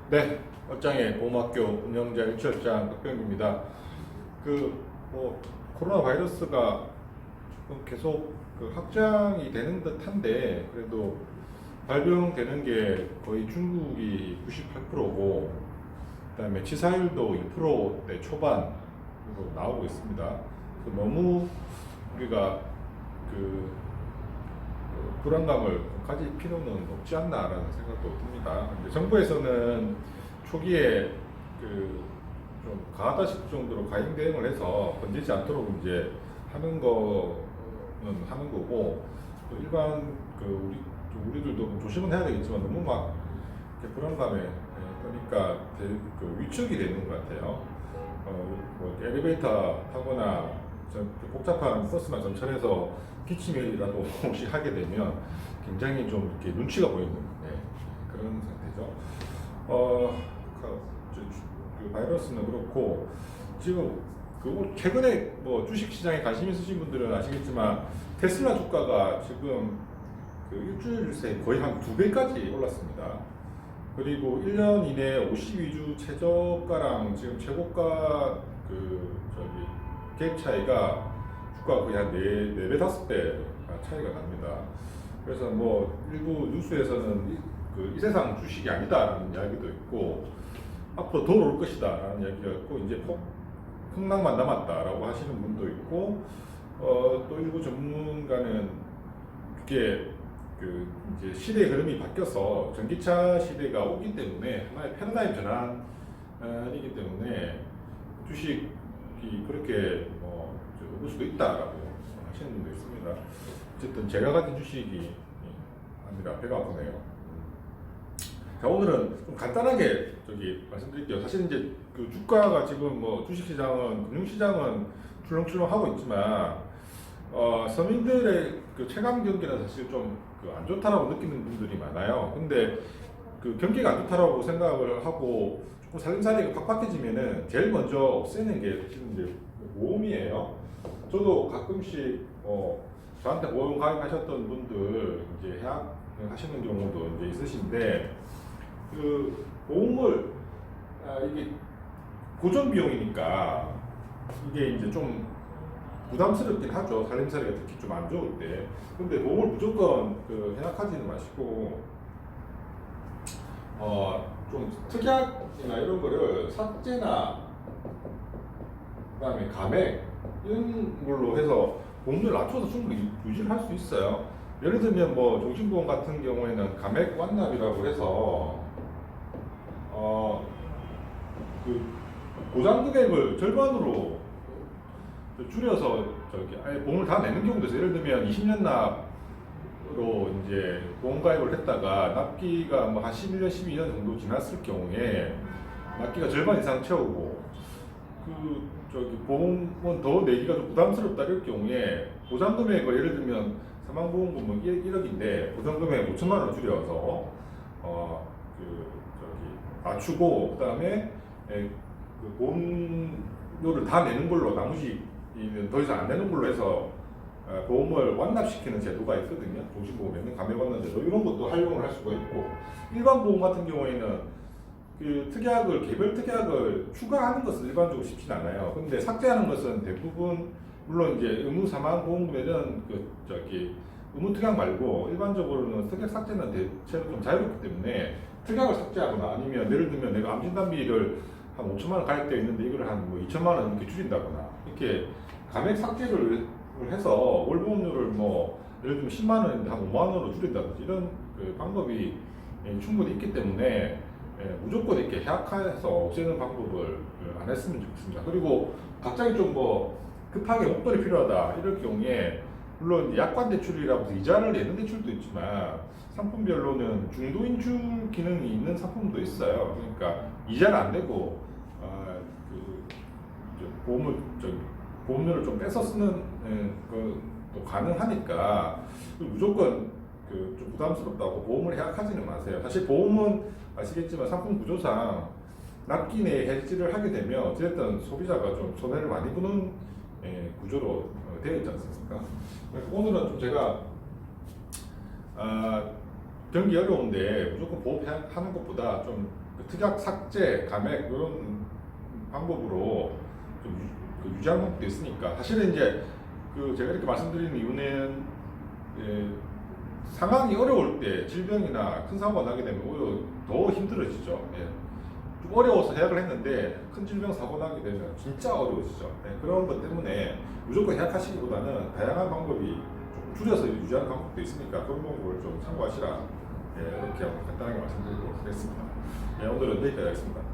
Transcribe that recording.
네, 얼짱의 보험학교 운영자 일철장 박병입니다. 코로나 바이러스가 지금 계속 확장이 되는 듯한데, 그래도 발병되는 게 거의 중국이 98%고, 그다음에 치사율도 2%대 초반으로 나오고 있습니다. 그래서 너무 우리가 그 불안감을 가질 필요는 없지 않나라는 생각도 듭니다. 근데 정부에서는 초기에 좀 강하다 싶을 정도로 과잉 대응을 해서 번지지 않도록 이제 하는 거는 하는 거고, 또 일반 우리들도 조심은 해야 되겠지만 너무 막 이렇게 불안감에 그러니까 위축이 되는 것 같아요. 뭐 엘리베이터 타거나 복잡한 버스나 전철에서 기침이라도 혹시 하게 되면 굉장히 좀 이렇게 눈치가 보이는 그런 상태죠. 그 바이러스는 그렇고, 지금 최근에 뭐 주식 시장에 관심 있으신 분들은 아시겠지만 테슬라 주가가 지금 일주일 새 거의 한 2배까지 올랐습니다. 그리고 1년 이내 52주 최저가랑 지금 최고가 갭 차이가 주가가 거의 한 4배, 5배 차이가 납니다. 그래서 뭐 일부 뉴스에서는 이 세상 주식이 아니다라는 이야기도 있고, 앞으로 더 오를 것이다 라는 이야기가 있고, 이제 폭락만 남았다라고 하시는 분도 있고, 또 일부 전문가는 이게 이제 시대의 흐름이 바뀌어서 전기차 시대가 오기 때문에 하나의 패러다임 전환이기 때문에 주식이 그렇게 오를 수도 있다라고 하시는 분도 있습니다. 어쨌든 제가 가진 주식이 아니라 배가 아프네요. 자, 오늘은 좀 간단하게 말씀드릴게요. 사실 이제 주가가 지금 뭐 주식시장은, 금융시장은 출렁출렁 하고 있지만, 서민들의 체감 경기는 사실 좀 안 좋다라고 느끼는 분들이 많아요. 근데 경기가 안 좋다라고 생각을 하고 조금 살림살이가 팍팍해지면은 제일 먼저 없애는 게 사실은 이제 보험이에요. 저도 가끔씩 저한테 보험 가입하셨던 분들 이제 해약하시는 경우도 이제 있으신데, 보험을 이게 고정 비용이니까 이게 이제 좀 부담스럽긴 하죠. 살림살이가 특히 좀 안 좋을 때. 근데 보험을 무조건 해약하지는 마시고, 좀 특약이나 이런 거를 삭제나 그다음에 감액 이런 걸로 해서 보험료를 낮춰서 충분히 유지를 할 수 있어요. 예를 들면 뭐 종신보험 같은 경우에는 감액 완납이라고 해서 보장 금액을 절반으로 줄여서 아예 보험을 다 내는 경우도 있어요. 예를 들면 20년 납으로 이제 보험 가입을 했다가 납기가 뭐 한 11년, 12년 정도 지났을 경우에 납기가 절반 이상 채우고 보험은 더 내기가 좀 부담스럽다 이럴 경우에 보장 금액을 예를 들면 사망보험금은 1억인데 보장 금액 5천만 원을 줄여서 맞추고, 그다음에 보험료를 다 내는 걸로, 나머지는 더 이상 안 내는 걸로 해서 보험을 완납시키는 제도가 있거든요. 종신보험에는 감액 완납 제도, 이런 것도 활용을 할 수가 있고, 일반 보험 같은 경우에는 특약을, 개별 특약을 추가하는 것은 일반적으로 쉽진 않아요. 근데 삭제하는 것은 대부분, 물론 이제 의무 사망 보험금에는 의무 특약 말고 일반적으로는 특약 삭제는 대체로 좀 자유롭기 때문에 특약을 삭제하거나, 아니면 예를 들면 내가 암진단비를 한 5천만 원 가입되어 있는데 이걸 한 뭐 2천만 원 이렇게 줄인다거나, 이렇게 감액 삭제를 해서 월보험료를 뭐 예를 들면 10만 원인데 한 5만 원으로 줄인다든지, 이런 방법이 충분히 있기 때문에 무조건 이렇게 해약해서 없애는 방법을 안 했으면 좋겠습니다. 그리고 갑자기 좀 급하게 목돈이 필요하다 이럴 경우에, 물론 이제 약관 대출이라고 해서 이자를 내는 대출도 있지만 상품별로는 중도 인출 기능이 있는 상품도 있어요. 그러니까 이자를 안 내고 보험료를 좀 빼서 쓰는 것도 가능하니까, 무조건 좀 부담스럽다고 보험을 해약하지는 마세요. 사실 보험은 아시겠지만 상품 구조상 납기 내에 해지를 하게 되면 어쨌든 소비자가 좀 손해를 많이 보는 구조로 되어 있지 않습니까? 그래서 오늘은 좀 제가 경기 어려운데 무조건 보호하는 것보다 좀 특약 삭제, 감액 이런 방법으로 좀 유지하는 방법도 있으니까 사실은 이제 제가 이렇게 말씀드리는 이유는 상황이 어려울 때 질병이나 큰 사고가 나게 되면 오히려 더 힘들어지죠. 좀 어려워서 해약을 했는데 큰 질병 사고 나게 되면 진짜 어려워지죠. 그런 것 때문에 무조건 해약하시기보다는 다양한 방법이 좀 줄여서 유지하는 방법도 있으니까 그런 방법을 좀 참고하시라. 이렇게 간단하게 말씀드리도록 하겠습니다. 오늘은 여기까지 하겠습니다.